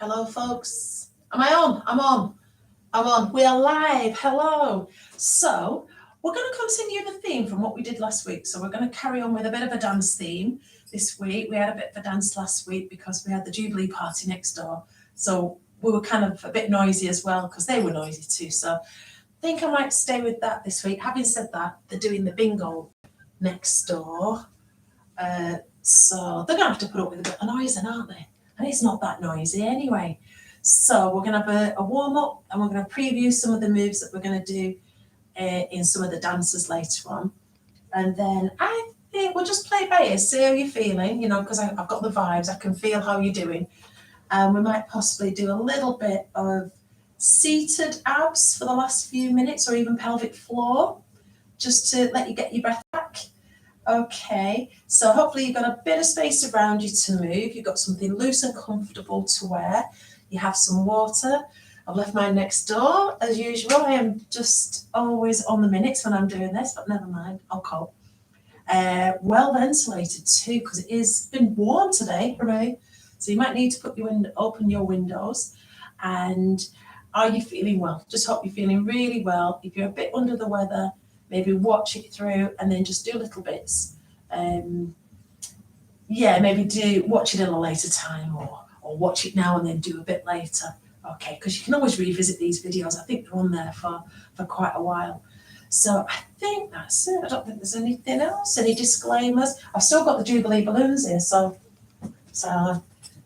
Hello, folks. Am I on? I'm on. We are live. Hello. So, we're going to continue the theme from what we did last week. So, we're going to carry on with a bit of a dance theme this week. We had a bit of a dance last week because we had the Jubilee party next door. So, we were kind of a bit noisy as well because they were noisy too. So, I think I might stay with that this week. Having said that, they're doing the bingo next door. So, they're going to have to put up with a bit of noise, aren't they? And it's not that noisy anyway. So we're going to have a warm up and we're going to preview some of the moves that we're going to do in some of the dances later on. And then I think we'll just play it by ear, see how you're feeling, because I've got the vibes, I can feel how you're doing. And we might possibly do a little bit of seated abs for the last few minutes or even pelvic floor, just to let you get your breath back. Okay, so hopefully you've got a bit of space around you to move. You've got something loose and comfortable to wear. You have some water. I've left mine next door as usual. I am just always on the minutes when I'm doing this, but never mind, I'll cope. Well ventilated too, because it's been warm today, hooray. So you might need to open your windows. And are you feeling well? Just hope you're feeling really well. If you're a bit under the weather, maybe watch it through and then just do little bits. Maybe watch it at a later time or watch it now and then do a bit later. Okay, because you can always revisit these videos. I think they're on there for quite a while. So I think that's it. I don't think there's anything else, any disclaimers. I've still got the Jubilee balloons here, so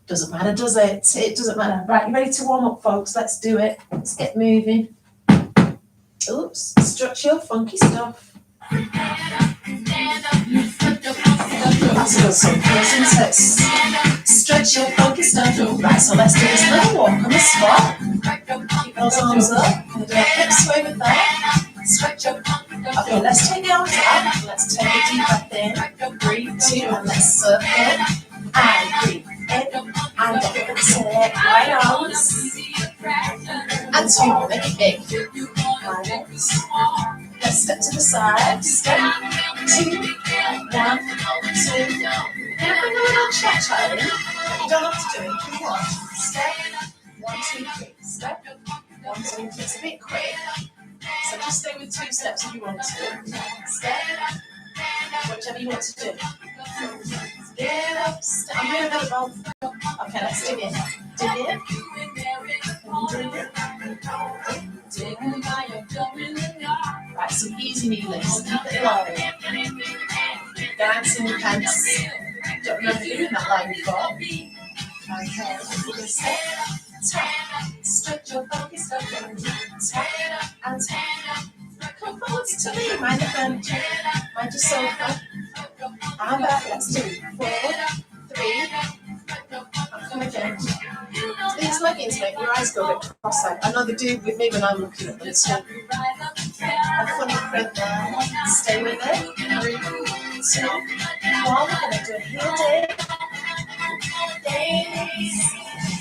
doesn't matter, does it? It doesn't matter. Right, you ready to warm up, folks? Let's do it. Let's get moving. Oops, stretch your funky stuff. That's a good song, isn't it? Stretch your funky stuff. Right, so let's do this little walk on the spot. Keep those arms up. Gonna do a hip sway with that. Stretch your funky stuff. Okay, let's take the arms out. Let's take a deep breath in. Breathe, two, and let's circle. And breathe in and out. Right arms. And two more, make it big. Let's step to the side. Step, 2, 1, 2. Now bring a little cha-cha in. You don't have to do it if you want. Step, 1, 2, 3. Step, 1, 2, 3. It's a bit quick. So just stay with 2 steps if you want to. Step, whichever you want to do. Get up, step. I'm doing a bit of both. Okay, let's dig in. Dig in. Right, some easy knee lifts. Keep it low. Dance in your pants. Don't remember doing that line before. Okay, step, tap, stretch your funky stuff. Tap and tap. Come forwards to me, mind the furniture, mind your sofa. And back, let's do 4, 3. I'll come again. These leggings make your eyes go a bit cross-eyed. I know they do with me when I'm looking at them too. A funny thread there. Stay with it. 3, 2, 1. We're going to do a heel dig.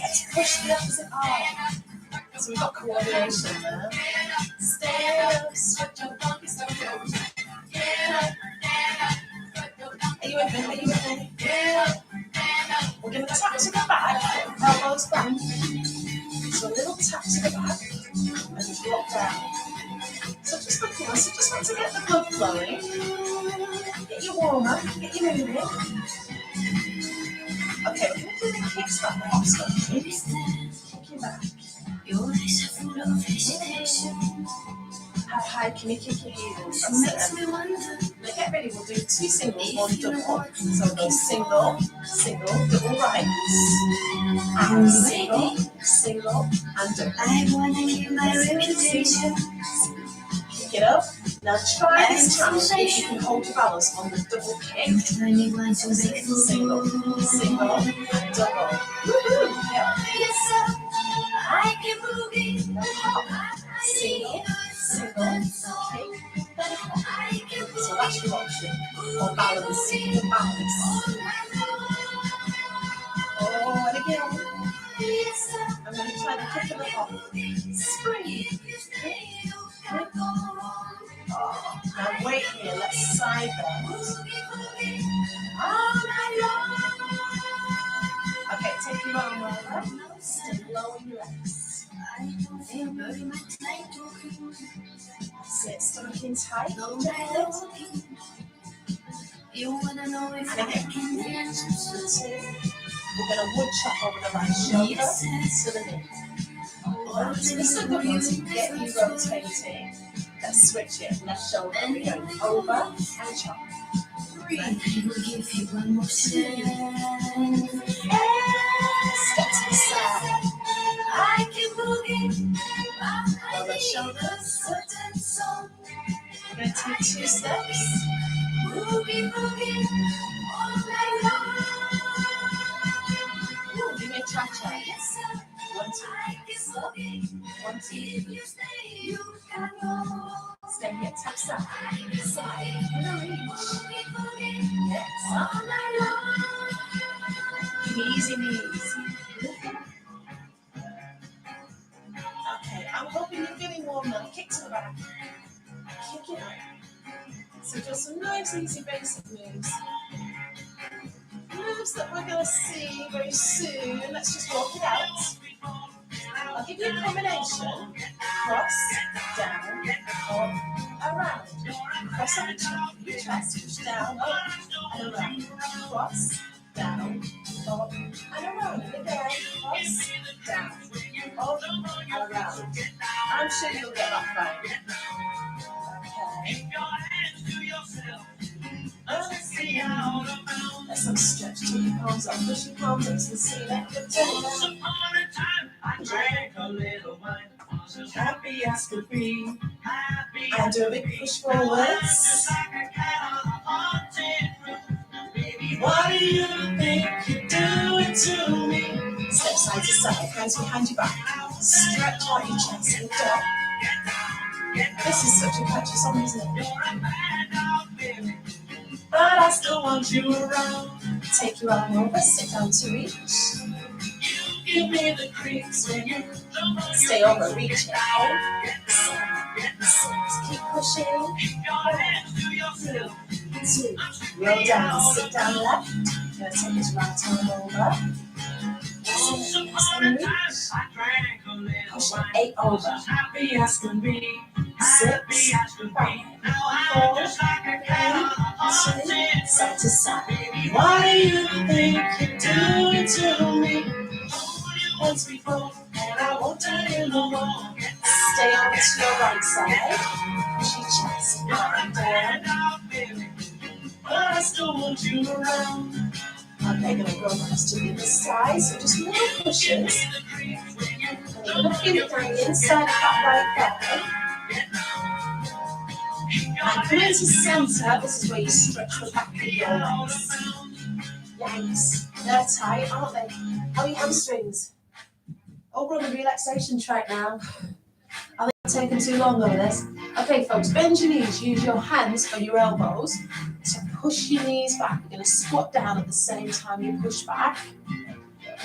Let's push the opposite arm. So we've got coordination there. Stay up, stretch your funky stuff. Are you with me? Are you with me? We're going to tap to the back, elbows back. So a little tap to the back and just drop down. So just want to get the blood flowing. Get you warmer, get you moving. Okay, we're going to do the kicks back, the hop stuff. Kick you back. Your eyes are full of hesitation. How high can you kick your heels? That's it. Now get ready, we'll do 2 singles, 1 double. So go single, double rights. And single, and double. I want to keep my reputation. Kick it up. Now try this time if you can hold your balance on the double kick. Single, and double. Woohoo! Yeah. I can move it. Single, kick, then hop. So that's your option. Or balance, Oh, and again. I'm going to try the kick and the hop. Spring, kick. Oh, now wait here, let's side bend. All night long. Okay, take your arm over. Stay low and relaxed. Sit, stomach in tight. And again. 2. We're going to wood chop over the right shoulder to the knee. So this is a good one to get you rotating. Let's switch it. Left shoulder. We're going over and chop. 3. Give you one more step. Step to the side. I keep moving. Lower shoulders. We're going to take 2 steps. Moving all night long. Give me a cha-cha. 1, 2, 1, 2. Stay here, tap side. Side. Yes. Easy knees. Okay, I'm hoping you're feeling warm now. Kick to the back. Kick it out. So just some nice, easy, basic moves. Moves that we're going to see very soon. Let's just walk it out. I'll give you a combination. Cross, down, up, around. Press on the chest, push down, up, and around. Cross, down, up, and around. And again, cross, down, up, and around. I'm sure you'll get that fine. Okay. Let's have a stretch. Take your palms up, push your palms up to the ceiling. Once upon a time, I drank a little wine, happy as could be. And do a big push forwards. Baby, what do you think you're doing to me? Step side to side, hands behind your back. Stretch out your chest, lift up. This is such a catchy song, isn't it? But I still want you around. Take your arm over, sit down to reach. Give me the creeps when you stay over, reach it. Hold, sit, keep pushing. 1, 2, roll down, sit down left. Gonna take his right arm over. Sit, and reach. Push it 8 over. 6, 5, 4, 3, 2, side to side. What do you think you're doing to me? Once before, and I won't do it no more. Stay over to your right side. Push your chest and down. But I still want you around. Okay, gonna go across to the other side. So just more pushes. And you're gonna feel it down the inside of that right thigh. And come into center. This is where you stretch the back of your legs. Yanks. They're tight, aren't they? How are your hamstrings? Oh, we're on the relaxation track now. I think I'm taking too long over this. Okay, folks, bend your knees. Use your hands for your elbows to push your knees back. You're going to squat down at the same time you push back.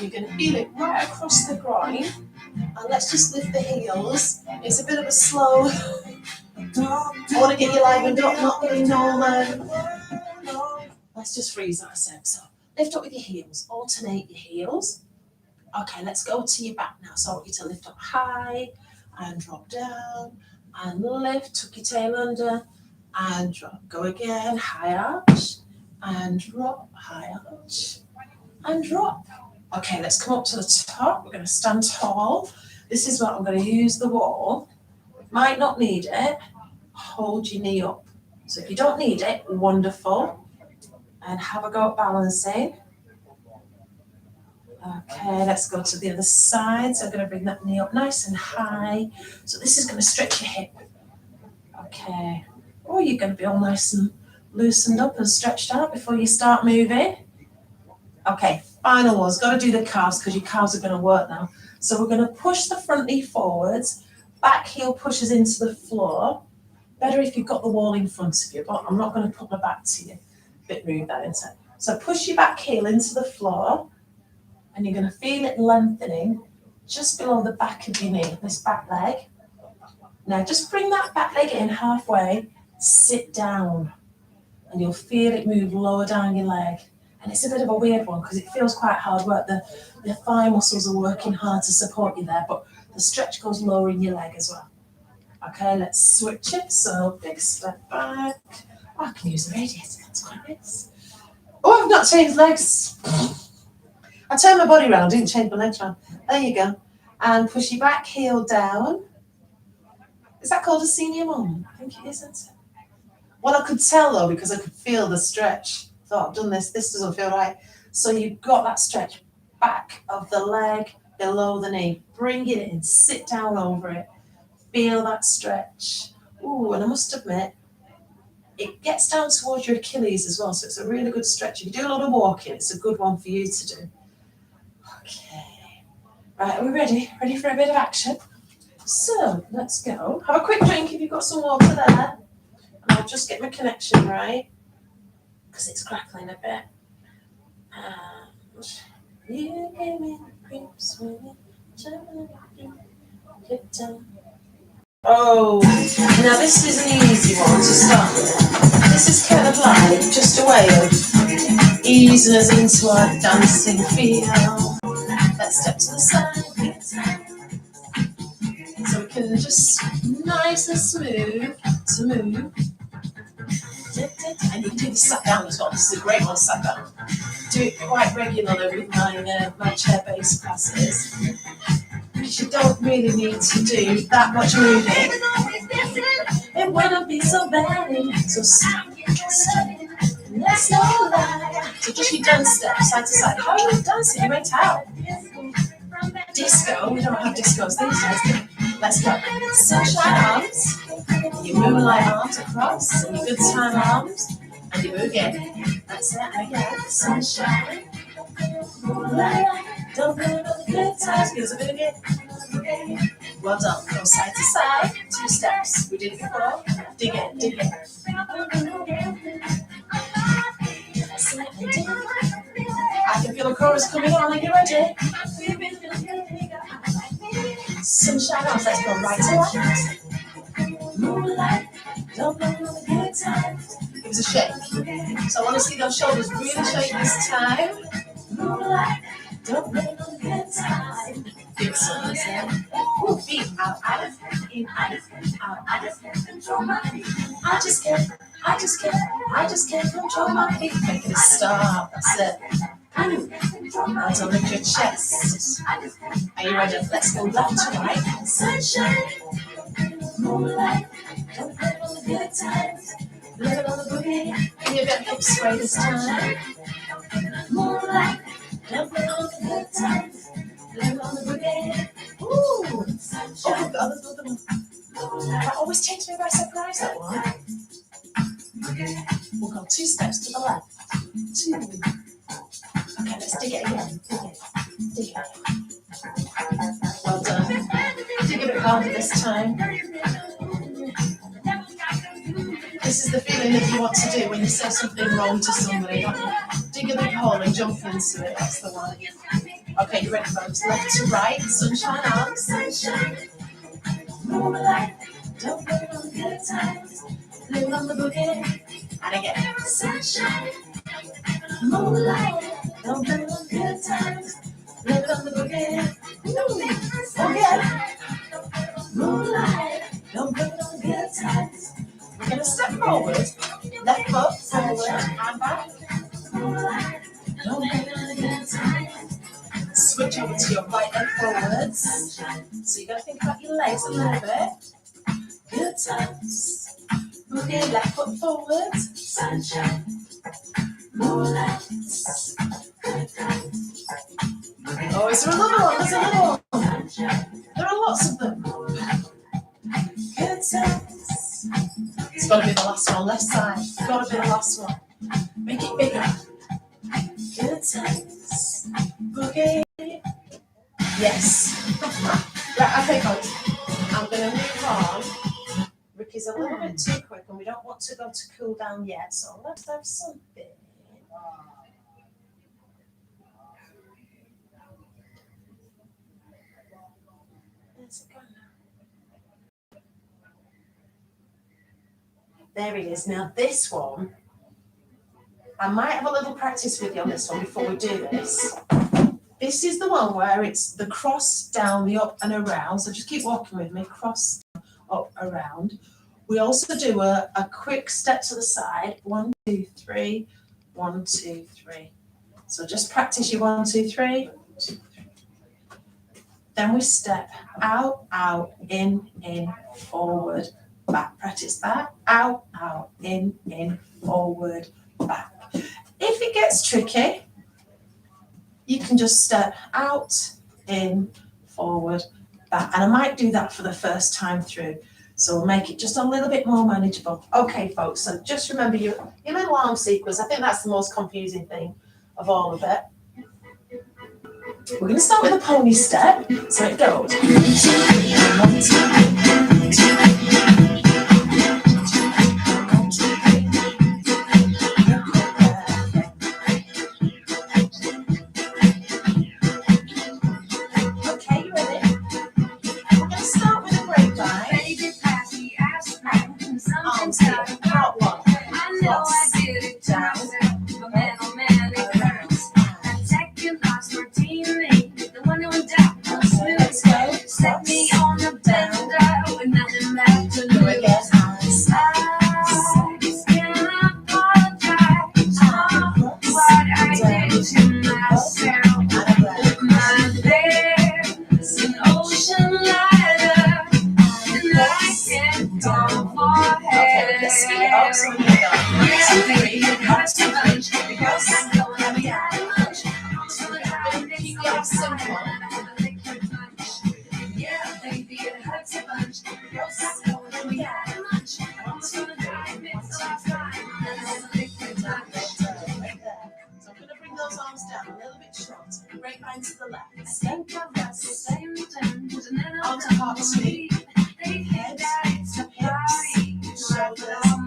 You're going to feel it right across the groin. And let's just lift the heels. It's a bit of a slow. I want to get you livened up, not getting Norman. Let's just freeze ourselves. So lift up with your heels. Alternate your heels. Okay, let's go to your back now. So I want you to lift up high and drop down and lift. Tuck your tail under and drop. Go again. High arch and drop. High arch and drop. Okay, let's come up to the top. We're going to stand tall. This is what I'm going to use the wall. Might not need it. Hold your knee up. So if you don't need it, wonderful. And have a go at balancing. Okay, let's go to the other side. So I'm going to bring that knee up nice and high. So this is going to stretch your hip. Okay. Oh, you're going to be all nice and loosened up and stretched out before you start moving. Okay, final one's got to do the calves because your calves are going to work now. So we're going to push the front knee forwards. Back heel pushes into the floor. Better if you've got the wall in front of you, but I'm not going to put my back to you. Bit rude that, isn't it? So push your back heel into the floor. And you're going to feel it lengthening just below the back of your knee, this back leg. Now just bring that back leg in halfway, sit down, and you'll feel it move lower down your leg. And it's a bit of a weird one because it feels quite hard work. The thigh muscles are working hard to support you there, but the stretch goes lower in your leg as well. Okay, let's switch it. So big step back. Oh, I can use the radiator, that's quite nice. Oh, I've not changed legs. I turned my body around, didn't change my legs around. There you go. And push your back heel down. Is that called a senior moment? I think it is, isn't it? Well, I could tell though because I could feel the stretch. Thought I've done this doesn't feel right. So you've got that stretch back of the leg below the knee. Bring it in, sit down over it. Feel that stretch. Ooh, and I must admit, it gets down towards your Achilles as well, so it's a really good stretch. If you do a lot of walking, it's a good one for you to do. Okay. Right, are we ready? Ready for a bit of action? So, let's go. Have a quick drink if you've got some water there. And I'll just get my connection right, because it's crackling a bit. And you gave me the creeps when you get down. Oh, now this is an easy one to start with. This is kind of like just a way of easing us into our dancing feel. Let's step to the side. So we can just nice and smooth to move. And you can do this sat down as well. This is a great one sat down. Do it quite regularly with my chair-based classes. Because you don't really need to do that much moving. It wouldn't be so bad. So let's not lie. So just your dance steps side to side. How are you dancing? You went out. Disco. We don't have discos these days. Let's go. Sunshine arms. Your moonlight arms across. And your good time arms. And your boogie. That's it. Again. Sunshine. Moonlight. Don't live on the good times. Give us a boogie. Well done. Go side to side. 2 steps. We did it before. Dig it, dig it. I can feel the chorus coming on. Are you ready? Sunshine arms. Let's go right to left. Moonlight. Don't live on the good times. Give us a shake. So I want to see those shoulders really shake this time. Moonlight. Don't live on the good times. Give some listen. Ooh, feet out, in, out. Control my feet. I just can't control my feet. Make it stop. That's it. Hands on your chest. Are you ready? Let's go left to right. Sunshine, moonlight, don't live on the good times. Live on the boogie. Can you get hip sway this time? Moonlight, don't live on the good times. Live on the boogie. Ooh, oh, the other one. That always takes me by surprise, that one. We'll go 2 steps to the left. 2. Okay, let's dig it again. Dig it. Well done. Dig a bit harder this time. This is the feeling that you want to do when you say something wrong to somebody. Dig a big hole and jump into it. That's the one. Okay, you ready, folks? Left to right. Sunshine arms. Sunshine. Moonlight. Don't live on the good times. Live on the boogie. And again. Sunshine. Moonlight. Don't live on the good times. Live on the boogie. Again. Moonlight. Don't live on the good times. We're going to step forward. Left foot forward and back. Moonlight. Don't live on the good times. Switch over to your right leg forwards. So you're going to think about your legs a little bit. Good times. Boogie, left foot forwards. Sunshine. Moonlight. Oh, is there another one? There's another one. There are lots of them. Good times. It's got to be the last one. Left side. It's got to be the last one. Make it bigger. Good times. Boogie. Yes. Right, okay, folks. I'm going to move on. Ricky's a little bit too quick and we don't want to go to cool down yet, so let's have something. Where's it gone now? There it is. Now this one, I might have a little practice with you on this one before we do this. This is the one where it's the cross, down, the up and around. So just keep walking with me, cross, up, around. We also do a quick step to the side. 1, 2, 3, 1, 2, 3. So just practice your 1, 2, 3, 2, 3. Then we step out, out, in, forward, back. Practice that. Out, out, in, forward, back. If it gets tricky, you can just step out, in, forward, back. And I might do that for the first time through. So we'll make it just a little bit more manageable. Okay, folks, so just remember your middle arm sequence. I think that's the most confusing thing of all of it. We're going to start with a pony step. So it goes. 1, 2, 3. Okay, you ready? We're going to start with a grapevine. Arms here, out one. Cross, down, let's go. Set me on the bender with nothing left to Do it lose. again. I can't apologize for what I did to myself. My bed's an ocean liner, and I can't go for Okay, let's speed it up. So help. we're going to go. 1, 2, 3. It hurts too much because I'm going to be out of lunch. Keep it simple. Yeah, baby, it hurts a bunch because I'm going to be out of lunch. I'm just gonna die, miss the last time. And I'm a liquid lunch. So I'm going to bring those arms down a little bit short. Grapevine to the left. Step down, That's the same terms, and then I'll Onto come heart to sweep. me. They think that it's a party. Shoulders out.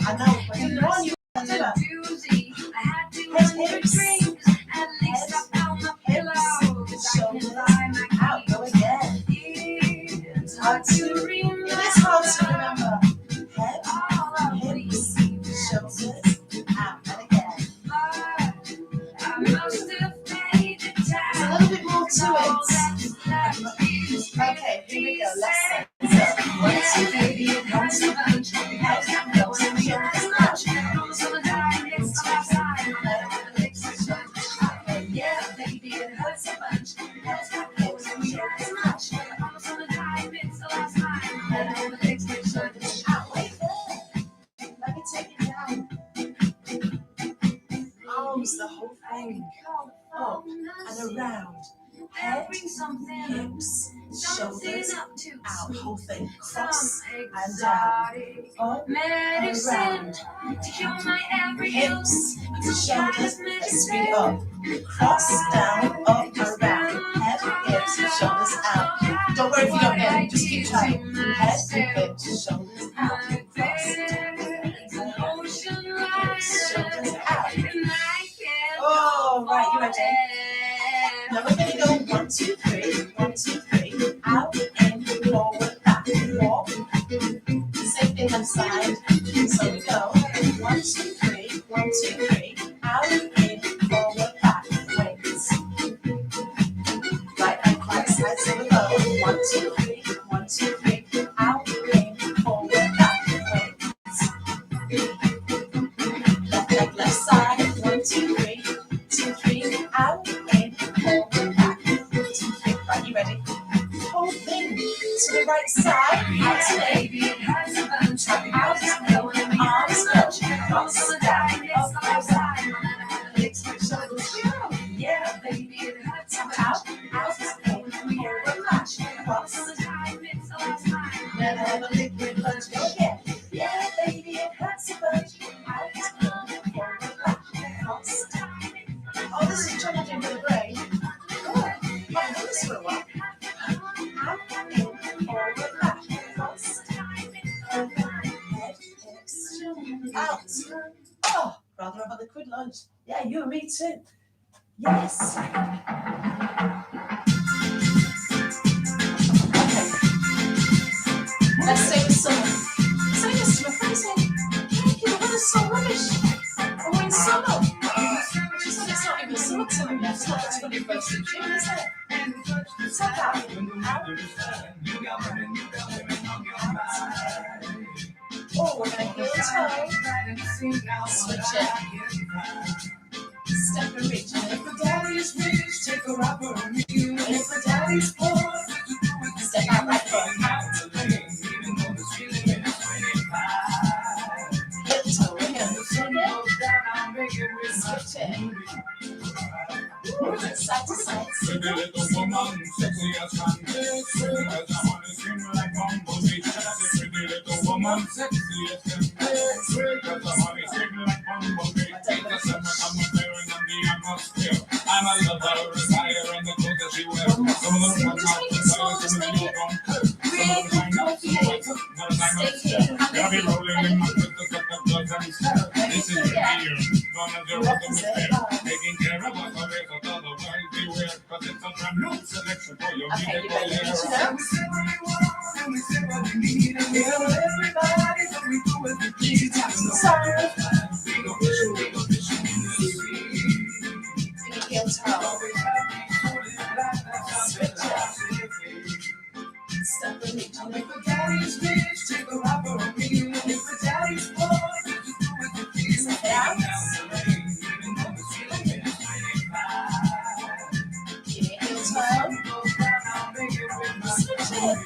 I know, but you're on your In the doozy, I had to Heads, under hips. drinks. At least I found the pillow, 'cause I can Shoulders lie my out. Go again. It's hard to remember. It is hard to remember. Head, All of hips, these shoulders out. And again. I must have made the There's a time. little bit more to All it. that's left is Okay, here we go. Let's set. So, 1, 2, yeah, 3. baby, it hurts a bunch because I'm going to be out of lunch. I'm so tired, it's the last time. Yeah, baby, it hurts a bunch because I'm going to be out of lunch. I'm so tired, it's the last time. Out. Wait there. Let me take it down. Arms, the whole thing. Up and around. Head, Bring something, hips, shoulders something up to out. Whole thing. Cross some and down. exotic Up, medicine around. to cure my every Hips, illness. shoulders. Let's speed it up. Cross, down, up, around. Head, hips, shoulders out. Don't worry if you don't get it. Just keep trying. Head, hips, shoulders out. Cross, hips, shoulders out. Oh, right, you ready? Now we're going to go 1, 2, 3. 1, 2, 3. Out, in, forward, back, walk. Same thing on side. So we go 1, 2, 3. 1, 2, 3. Out, in, forward, back, wings. Right leg, right side. So we go 1, 2, 3. 1, 2, 3. Out, in, forward, back, wings. Left leg, left side. 1, 2, 3. 2, 3. Out, in, forward, back. 2, 3. Right, you ready? Whole thing to the right side. Out to the Baby, it hurts a bunch out, because I'm going to be out arms of go, lunch. I'm cross so down, tired, it's the up, last down. time. Hips, shoulders, Yeah, baby, it hurts a out, bunch out, because I'm going to be out of lunch. I'm so tired, it's the last time. never have a liquid lunch. Go again. Yeah, baby, it hurts a bunch. Out, forward, back, cross. Oh, this is trouble doing for the brain. Oh, I've done this for a while. Out, in, forward, back, cross. Head, hips, out. Oh, rather have a liquid lunch. Yeah, you and me too. Yes. Okay. Let's say with someone. Say this to my friends. Say, hey, the weather's so rubbish. And we're in summer. Step out. Out. Oh, we're going to heel toe. Switch it. Step and reach. And if the daddy's rich, take a rubber on me. And if the daddy's poor, step out right foot. Out. Heel toe in. Switch it. Move it side to side. I'm a lover, retire and the clothes that she wears. Some of them come out and tell us some of them don't. Some of them find out some of them not as I'm upstairs. I'll be rolling in my crystals up the gloves and stairs. This is your year, gonna do what I'm saying. Taking care of us, always with all the words beware. Cause it's a brand new selection for your beautiful hair. Heel toe. Switch it. Step and reach. And if the daddy's rich, take a rubber on me. And if the daddy's poor, step out. Give me a heel toe. Switch it.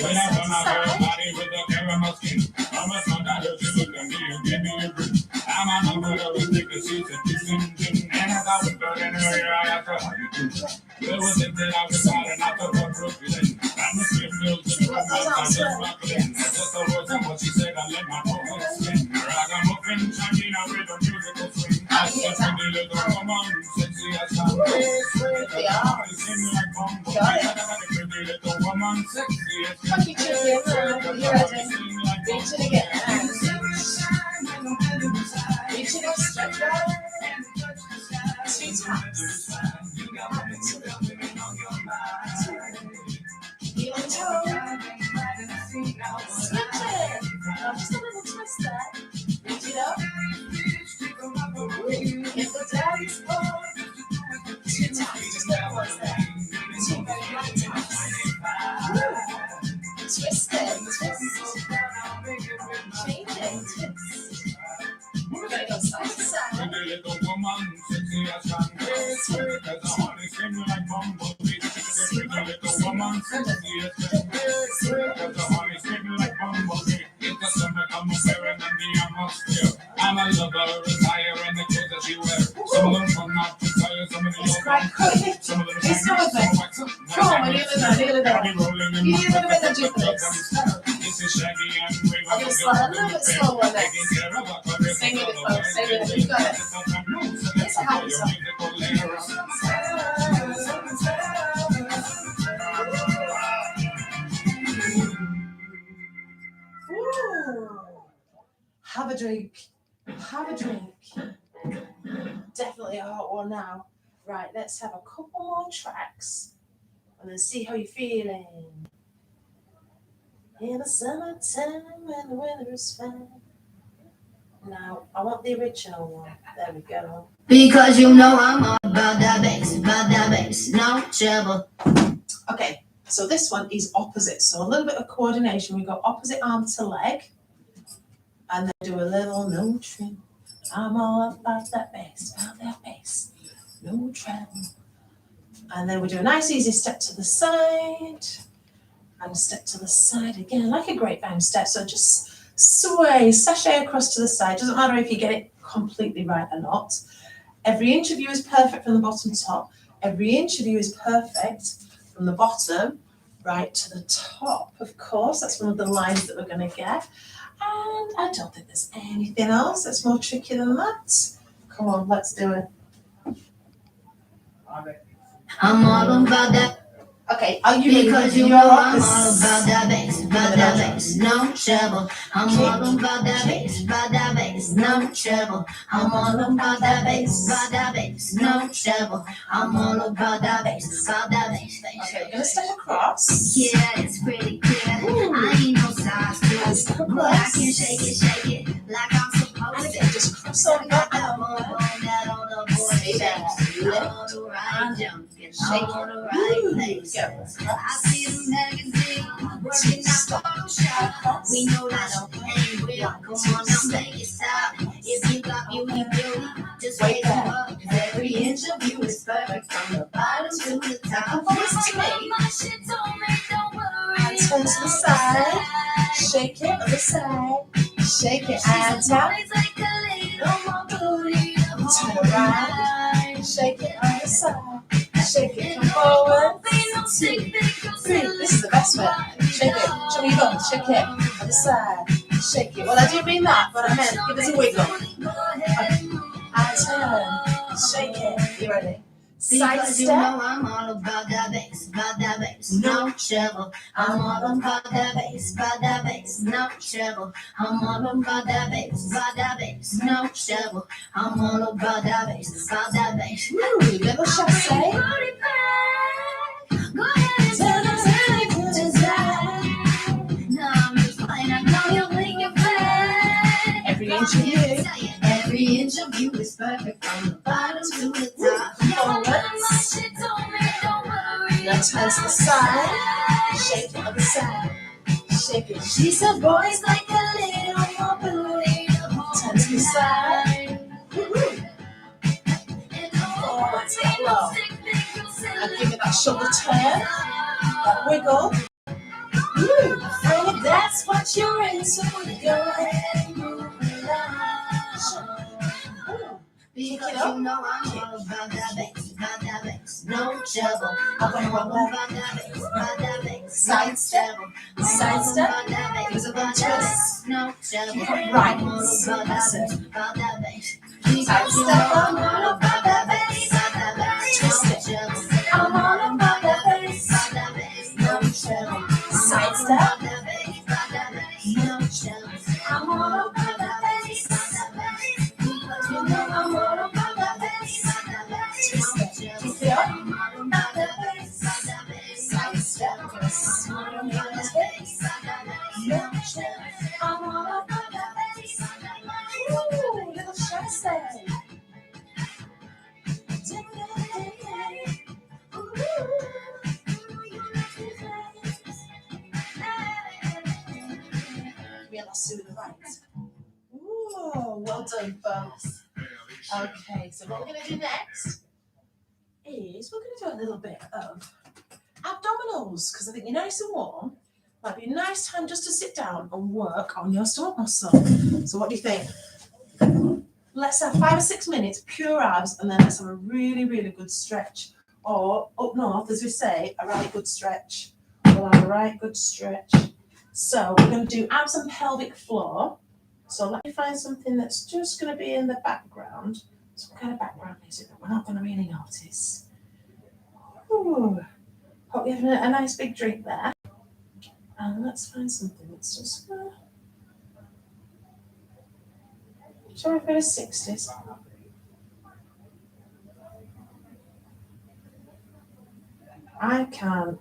When I come out her body with the caramel skin, I'm a son that she look at me and give me a grin. I'm a number of the thickest sheets and kissing gin. And as I was burning her ear, I asked her how you do. There was it that I was out and I took her Brooklyn. I'm a skin filled to the room, I just buckling. I just a words and what she said, I let my voice spin. Ragamuffin, China with a musical swing. I said to the little woman, sexy as I'm sing like bongo. The little woman, sexy as Funky chicken. You ready? Reach it again. Reach it up, stretch out. 2 taps. Heel and toe. Switch it. Now just a little twist there. Reach it up. If the daddy's poor, 2 taps. Just little ones there. 2 very light taps. Twist it. Twist. Change it. Twist. We're going to go side to side. the little woman, sexy as can be. Cause I wanna scream like bumblebee. The little woman, sexy as can be. Cause I wanna scream like bumblebee. It's the summer, I'm a parent and the atmosphere. I'm a lover, retire and the clothes that she wears. Some of them come out to tire, some of them don't come. Some of them It's come over. Come on, we're nearly there, nearly there. You need a little bit of jiggles. This is Shaggy and Wave. I'm going to slide a little bit slower next. Sing with it, folks. Sing with it. You got it. It's a happy song. Ooh. Have a drink. Have a drink. Definitely a hot one now. Right, let's have a couple more tracks and then see how you're feeling. In the summertime when the weather is fine. Now, I want the original one. There we go. Because you know I'm all about that bass, no trouble. Okay, so this one is opposite. So a little bit of coordination. We go opposite arm to leg. And then do a little no trim. I'm all about that bass, no treble. And then we do a nice easy step to the side. And a step to the side again, like a grapevine step. So just sway, sashay across to the side. Doesn't matter if you get it completely right or not. Every inch of you is perfect from the bottom to top. Every inch of you is perfect from the bottom right to the top. Of course, that's one of the lines that we're going to get. And I don't think there's anything else that's more tricky than that. Come on, let's do it. I'm all about that. Okay, are you ready? Because you know I'm all about that bass, no trouble. I'm all about that bass, no trouble. I'm all about that bass, no trouble. I'm all about that bass, Okay, we're going to step across. Yeah, it's pretty clear. Ooh. I ain't no size two, but I can shake it like I'm And supposed to. again, just cross over Got that that elbow. boom boom that on the board. Stay there. all the right junk and all the right places. I see the magazine working out Photoshop. We know that ain't real. Come on now, make it stop. If you got beauty, just wake up. Every inch of you is perfect from the bottom to the top. Voice to me. My shit don't make, don't worry. And turn to the side. Shake it on the side. Shake it and tap. Turn around. Shake it on the side. Shake it, come forward. 2, 3. This is the best way. Shake it. Show me your bum. Shake it on the side. Shake it. Well, I didn't mean that, but I meant give us a wiggle. Okay. And turn. Shake it. You ready? Side Because you step. know I'm all about that bass, no trouble. I'm all about that bass, no trouble. I'm all about that bass, no trouble. I'm all about that bass. Woo, little chasse. Go ahead and turn it to the side. No, I'm just fine. I know you'll make it back. Every inch of you. Every inch of you is perfect from the bottom to the top. Now turn to the side. Shake it on the side. Shake it. She said, boys like a little more booty. Turn to the side. Woo-hoo. Forward, tap low. And give it that shoulder turn. That wiggle. Woo. And if that's what you're into, go ahead and move along. Because you know I'm all about that bass, no trouble. I'm all about that bass, Side step. Side step. There's a bunch of us, no trouble. Right. I'm all about that bass. Side Because you step. know I'm all about that bass, Twist no it. trouble. I'm all about that bass, no trouble. Side step. No trouble. I'm all about that bass. Because you know I'm all about that bass. Twist it. Keep it up. Side step. Woo, little chasse. We are lasso to the right. Ooh, well done, folks. Okay, so what we're going to do next is we're going to do a little bit of abdominals because I think you're nice and warm. Might be a nice time just to sit down and work on your stomach muscle. So what do you think? Let's have 5 or 6 minutes, pure abs, and then let's have a really, really good stretch. Or up north, as we say, a right good stretch. We'll have a right good stretch. So we're going to do abs and pelvic floor. So let me find something that's just going to be in the background. So what kind of background is it that we're not going to really notice? Ooh. Hope you're having a nice big drink there. And let's find something that's just shall we go to 60s? I can.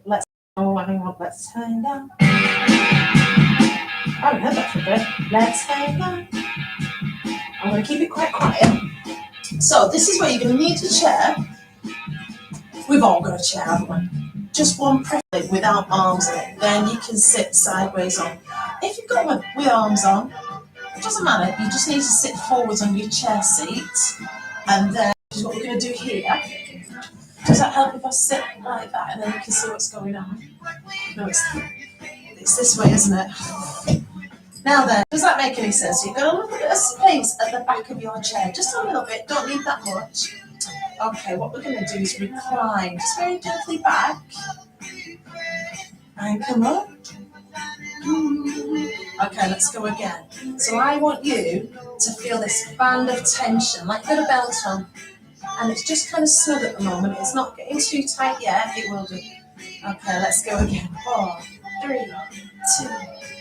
Let's hang down. I haven't heard that for a bit. Let's hang down. I'm going to keep it quite quiet. So this is where you're going to need a chair. We've all got a chair, haven't we? Just one preferably without arms in it. Then you can sit sideways on. If you've got one with arms on, it doesn't matter. You just need to sit forwards on your chair seat. And then this is what we're going to do here. Does that help if I sit like that and then you can see what's going on? No, it's this way, isn't it? Now then, does that make any sense? You've got a little bit of space at the back of your chair. Just a little bit. Don't need that much. Okay, what we're going to do is recline. Just very gently back. And come up. Okay, let's go again. So I want you to feel this band of tension, like put a belt on. And it's just kind of snug at the moment. It's not getting too tight yet. It will do. Okay, let's go again. 4, 3, 2,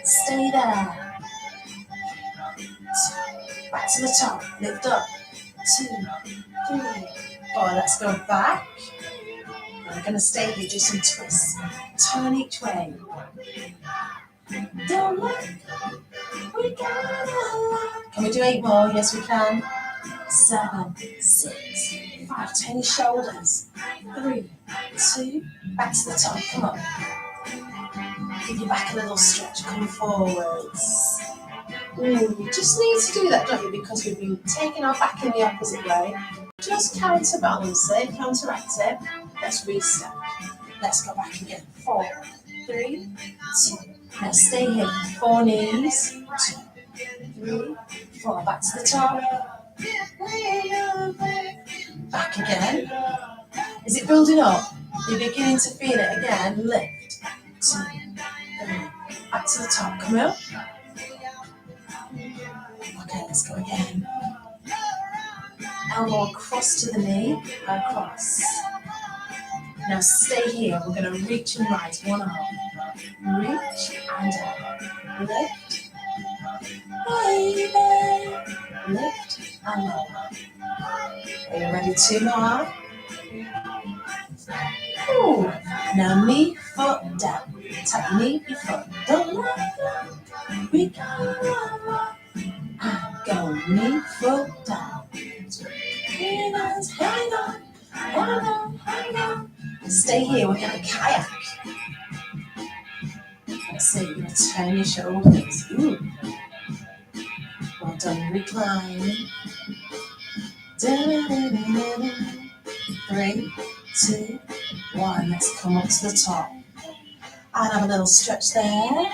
stay there. 2, back to the top. Lift up. 2, 3, 4. Let's go back. We're going to stay here, do some twists. Turn each way. Don't look. We got a lot. Can we do 8 more? Yes, we can. 7, 6, 5. Turn your shoulders. 3, 2. Back to the top. Come on. Give your back a little stretch. Come forwards. You just need to do that, don't you? Because we've been taking our back in the opposite way. Just counterbalance it, counteract it. Let's reset. Let's go back again. 4, 3, 2. Now stay here. 4 knees. 2, 3, 4. Back to the top. Back again. Is it building up? You're beginning to feel it again. Lift. 2, 3. Back to the top. Come out. Okay, let's go again. Elbow across to the knee. Across. Now stay here. We're going to reach and rise. One arm. Reach and down. Lift. Baby. Lift and lower. Are you ready? 2 more. Ooh. Now knee, foot down. Tap knee, your foot. Don't let go. We go. And go knee, foot down. Hang on. Hang on. Hang on. Stay here. We're going to kayak. Let's see. You're going to turn your shoulders. Ooh. Well done. Recline. 3, 2, 1. Let's come up to the top. And have a little stretch there.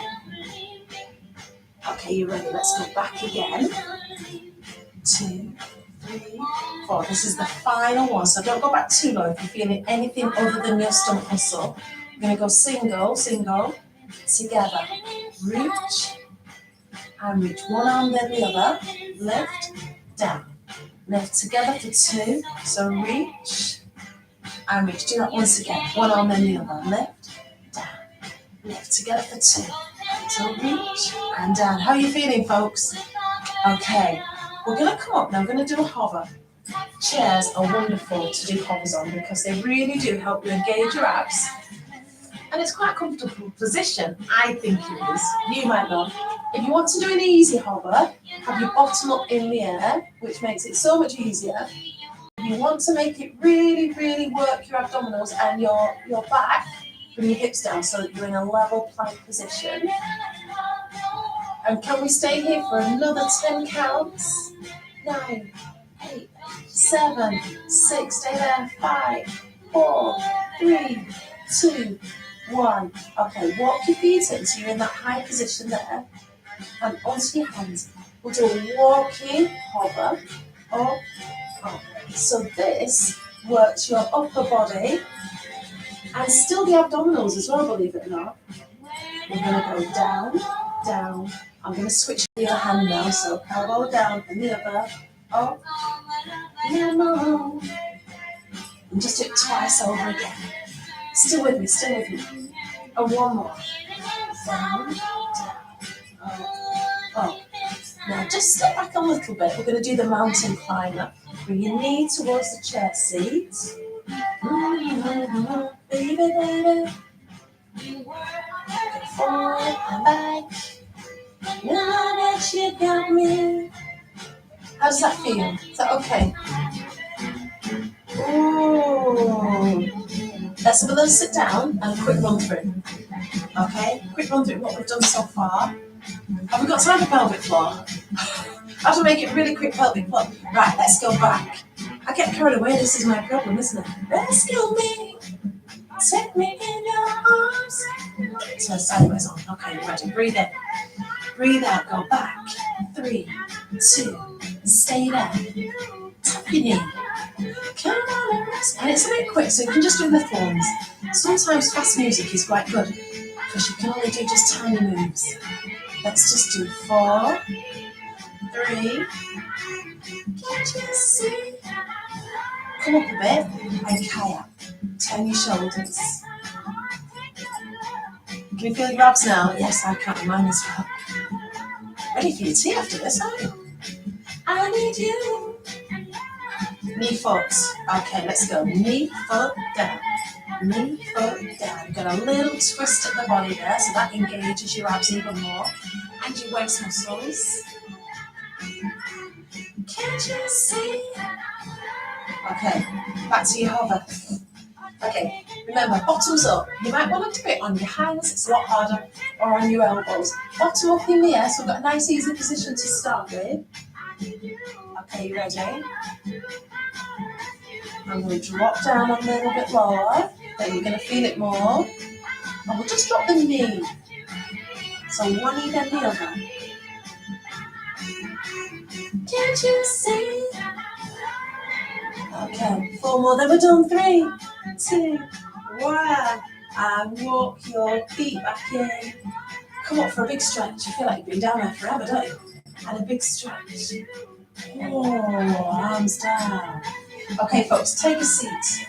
Okay, you ready? Let's go back again. 2, 3, 4. This is the final one. So don't go back too low if you're feeling anything other than your stomach muscle. You're going to go single, together. Reach, and reach. One arm, then the other. Lift, down. Lift together for 2. So reach, and reach. Do that once again. One arm, then the other. Lift, down. Lift together for 2. So reach, and down. How are you feeling, folks? Okay. We're going to come up now. I'm going to do a hover. Chairs are wonderful to do hovers on because they really do help you engage your abs. And it's quite a comfortable position, I think it is. You might not. If you want to do an easy hover, have your bottom up in the air, which makes it so much easier. If you want to make it really, really work your abdominals and your back, bring your hips down so that you're in a level plank position. And can we stay here for another 10 counts? 9, 8, 7, 6, stay there. 5, 4, 3, 2, 1. Okay, walk your feet in so you're in that high position there. And onto your hands. We'll do a walking hover. Up, up. So this works your upper body and still the abdominals as well, believe it or not. We're going to go down, down. I'm going to switch to the other hand now. So elbow down and the other. Up, no. And just do it twice over again. Still with me. And one more. Down, up. Now just step back a little bit. We're going to do the mountain climber. Bring your knee towards the chair seat. Baby. Go forward and back. Now that you got me. How does that feel? Is that okay? Ooh. Let's have a little sit down and a quick run through. Okay? Quick run through what we've done so far. Have we got time for pelvic floor? I have to make it really quick pelvic floor. Right, let's go back. I get carried away. This is my problem, isn't it? Rescue me. Take me in your arms. So sideways on. Okay, you ready? Breathe in. Breathe out. Go back. 3, 2. Stay there. Tap your knee. Come on and rest. And it's a bit quick, so you can just do little ones. Sometimes fast music is quite good because you can only do just tiny moves. Let's just do 4, 3. Can't you see? Come up a bit and kayak. Turn your shoulders. Can you feel your abs now? Yes, I can. Mine as well. Ready for your tea after this, aren't you? I need you. Knee foot. Okay, let's go. Knee foot down. Knee foot down. You've got a little twist at the body there, so that engages your abs even more and your waist muscles. Can't you see? Okay, back to your hover. Okay, remember, bottoms up. You might want to do it on your hands, it's a lot harder, or on your elbows. Bottom up in the air, so we've got a nice easy position to start with. Okay, you ready? I'm going to drop down a little bit lower, then you're going to feel it more. And we'll just drop the knee. So one knee, then the other. Can't you see? Okay, 4 more, then we're done. 3, 2, 1. And walk your feet back in. Come up for a big stretch. You feel like you've been down there forever, don't you? And a big stretch. Oh, arms down. Okay, folks, take a seat.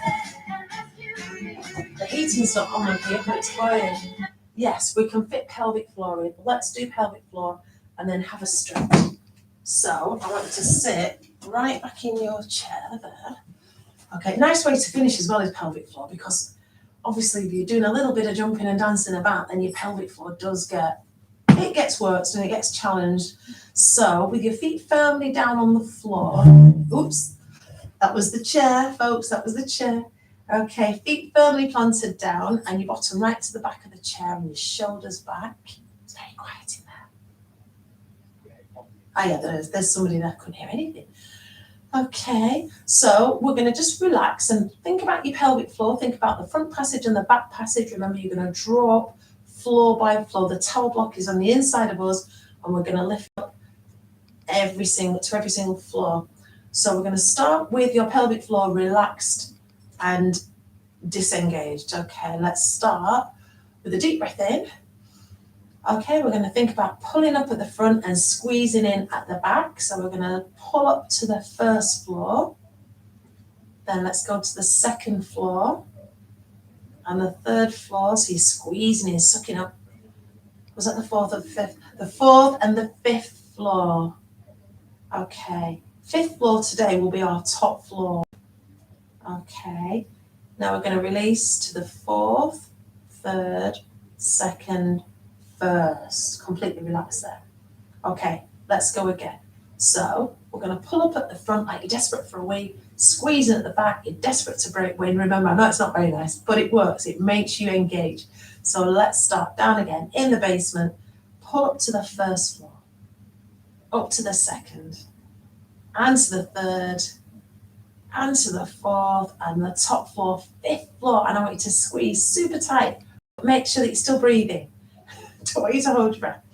The heating's not on here, but it's boiling. Yes, we can fit pelvic floor in. Let's do pelvic floor and then have a stretch. So I want you to sit right back in your chair there. Okay, nice way to finish as well is pelvic floor, because obviously if you're doing a little bit of jumping and dancing about, then your pelvic floor gets worked and it gets challenged. So with your feet firmly down on the floor, oops, that was the chair, folks, that was the chair. Okay, feet firmly planted down and your bottom right to the back of the chair and your shoulders back. It's very quiet in there. Oh yeah, there's somebody there, couldn't hear anything. Okay, so we're going to just relax and think about your pelvic floor, think about the front passage and the back passage. Remember, you're going to draw up floor by floor. The tower block is on the inside of us and we're going to lift up every single floor. So we're going to start with your pelvic floor relaxed and disengaged. Okay, let's start with a deep breath in. Okay, we're going to think about pulling up at the front and squeezing in at the back. So we're going to pull up to the first floor. Then let's go to the second floor and the third floor. So you're squeezing in, sucking up. Was that the fourth or the fifth? The fourth and the fifth floor. Okay, fifth floor today will be our top floor. Okay, now we're going to release to the fourth, third, second, first. Completely relax there. Okay, let's go again. So we're going to pull up at the front like you're desperate for a wee, squeezing at the back, you're desperate to break wind. Remember, I know it's not very nice, but it works. It makes you engage. So let's start down again in the basement, pull up to the first floor, up to the second, and to the third, and to the fourth, and the top floor, fifth floor. And I want you to squeeze super tight. Make sure that you're still breathing. Don't want you to hold your breath.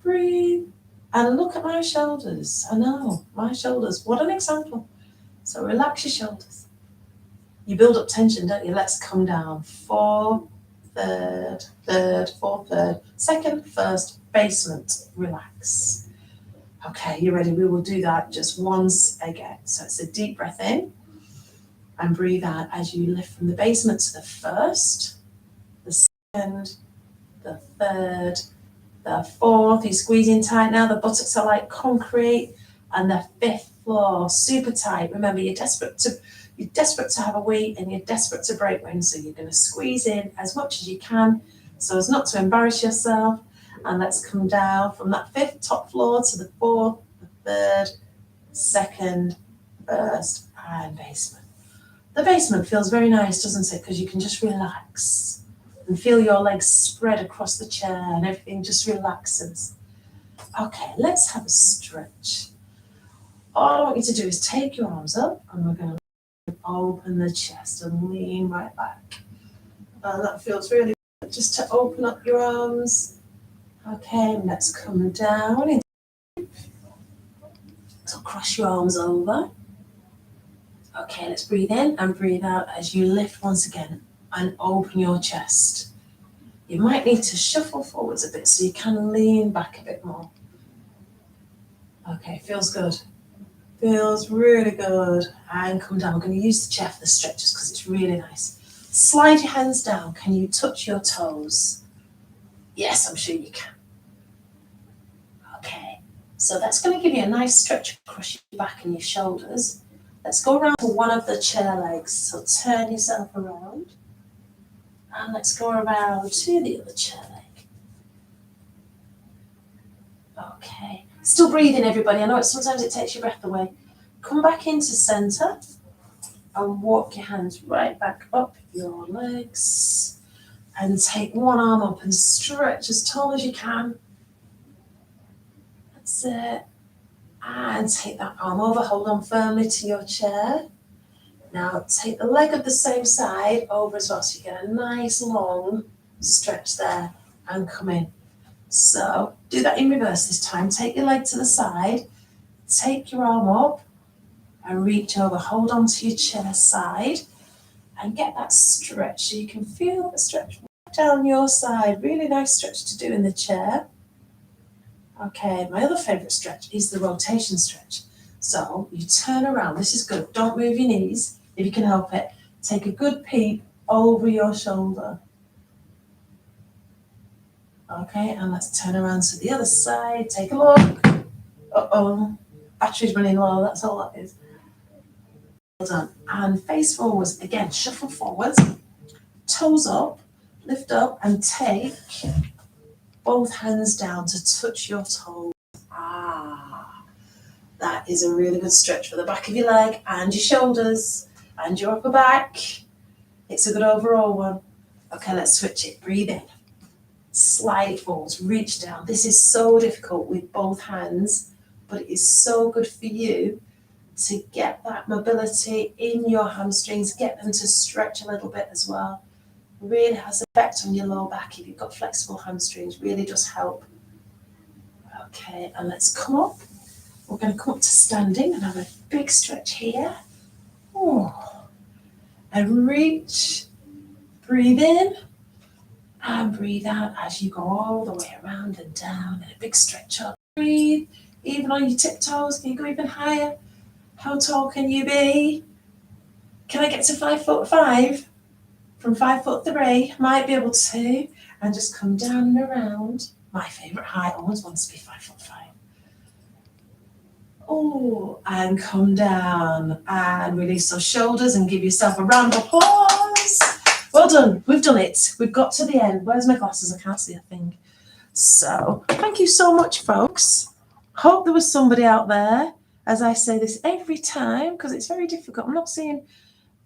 Breathe. And look at my shoulders. I know, my shoulders. What an example. So relax your shoulders. You build up tension, don't you? Let's come down. 4, third, fourth, third, second, first, basement. Relax. Okay, you ready? We will do that just once again. So it's a deep breath in and breathe out as you lift from the basement to the first, the second, the third, the fourth. You're squeezing tight now. The buttocks are like concrete. And the fifth floor, super tight. Remember, you're desperate to have a wee and you're desperate to break wind. So you're going to squeeze in as much as you can so as not to embarrass yourself. And let's come down from that fifth top floor to the fourth, the third, second, first, and basement. The basement feels very nice, doesn't it? Because you can just relax and feel your legs spread across the chair and everything just relaxes. Okay, let's have a stretch. All I want you to do is take your arms up and we're going to open the chest and lean right back. And that feels really good, just to open up your arms. Okay, let's come down. So cross your arms over. Okay, let's breathe in and breathe out as you lift once again and open your chest. You might need to shuffle forwards a bit so you can lean back a bit more. Okay, feels good. Feels really good. And come down. I'm going to use the chair for the stretches because it's really nice. Slide your hands down. Can you touch your toes? Yes, I'm sure you can. Okay, so that's going to give you a nice stretch across your back and your shoulders. Let's go around to one of the chair legs. So turn yourself around. And let's go around to the other chair leg. Okay, still breathing, everybody. I know sometimes it takes your breath away. Come back into center and walk your hands right back up your legs. And take one arm up and stretch as tall as you can. That's it. And take that arm over, hold on firmly to your chair. Now take the leg of the same side over as well, so you get a nice long stretch there and come in. So do that in reverse this time. Take your leg to the side, take your arm up and reach over, hold on to your chair side and get that stretch so you can feel the stretch down your side. Really nice stretch to do in the chair. Okay, my other favorite stretch is the rotation stretch. So you turn around, this is good. Don't move your knees if you can help it. Take a good peep over your shoulder. Okay, and let's turn around to the other side. Take a look. Uh-oh, battery's running low, that's all that is. Well done. And face forwards. Again, shuffle forwards, toes up, lift up and take both hands down to touch your toes. That is a really good stretch for the back of your leg and your shoulders and your upper back. It's a good overall one. Okay, let's switch it. Breathe in. Slide it forwards, reach down. This is so difficult with both hands, but it is so good for you to get that mobility in your hamstrings, get them to stretch a little bit as well. Really has an effect on your lower back if you've got flexible hamstrings, really does help. Okay, and let's come up. We're going to come up to standing and have a big stretch here. Oh. And reach, breathe in and breathe out as you go all the way around and down, and a big stretch up. Breathe, even on your tiptoes. Can you go even higher? How tall can you be? Can I get to 5'5"? From 5'3", might be able to, and just come down and around. My favourite height, always wants to be 5'5". Oh, and come down and release those shoulders and give yourself a round of applause. Well done, we've done it. We've got to the end. Where's my glasses? I can't see a thing. So, thank you so much, folks. Hope there was somebody out there, as I say this every time, because it's very difficult. I'm not seeing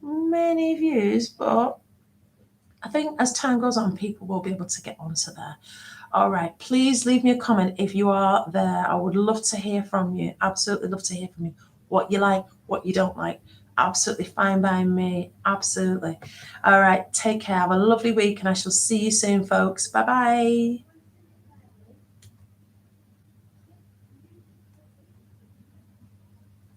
many views, but I think as time goes on, people will be able to get onto there. All right, please leave me a comment if you are there. I would love to hear from you. Absolutely love to hear from you. What you like, what you don't like. Absolutely fine by me. Absolutely. All right, take care. Have a lovely week, and I shall see you soon, folks. Bye-bye.